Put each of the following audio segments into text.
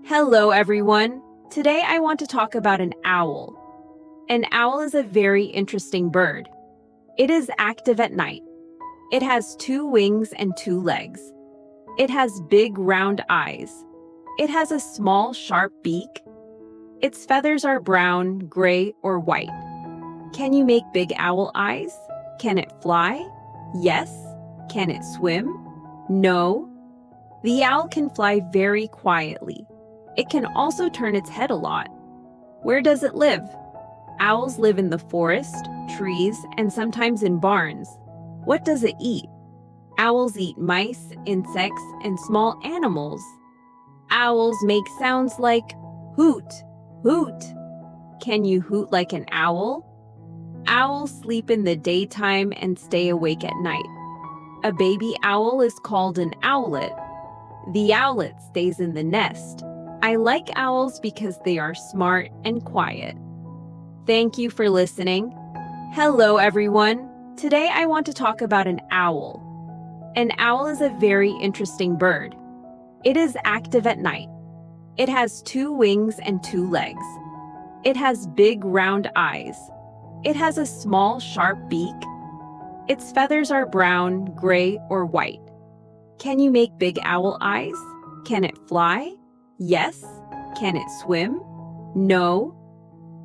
Hello, everyone. Today I want to talk about an owl. An owl is a very interesting bird. It is active at night. It has 2 wings and 2 legs. It has big round eyes. It has a small sharp beak. Its feathers are brown, gray, or white. Can you make big owl eyes? Can it fly? Yes. Can it swim? No. The owl can fly very quietly. It can also turn its head a lot. Where does it live? Owls live in the forest, trees, and sometimes in barns. What does it eat? Owls eat mice, insects, and small animals. Owls make sounds like hoot, hoot. Can you hoot like an owl? Owls sleep in the daytime and stay awake at night. A baby owl is called an owlet. The owlet stays in the nest. I like owls because they are smart and quiet. Thank you for listening. Hello, everyone. Today I want to talk about an owl. An owl is a very interesting bird. It is active at night. It has 2 wings and 2 legs. It has big round eyes. It has a small sharp beak. Its feathers are brown, gray, or white. Can you make big owl eyes? Can it fly? Yes. Can it swim? No.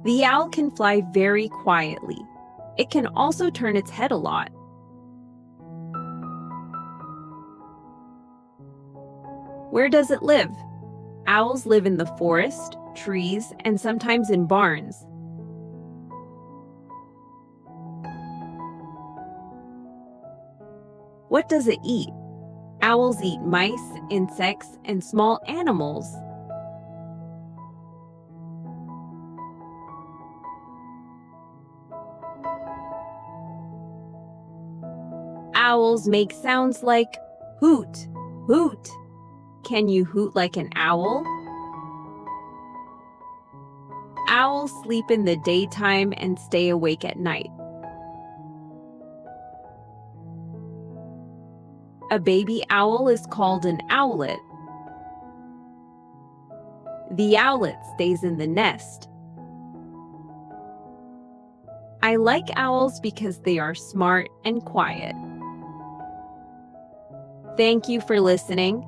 The owl can fly very quietly. It can also turn its head a lot. Where does it live? Owls live in the forest, trees, and sometimes in barns. What does it eat? Owls eat mice, insects, and small animals. Owls make sounds like hoot, hoot. Can you hoot like an owl? Owls sleep in the daytime and stay awake at night. A baby owl is called an owlet. The owlet stays in the nest. I like owls because they are smart and quiet. Thank you for listening.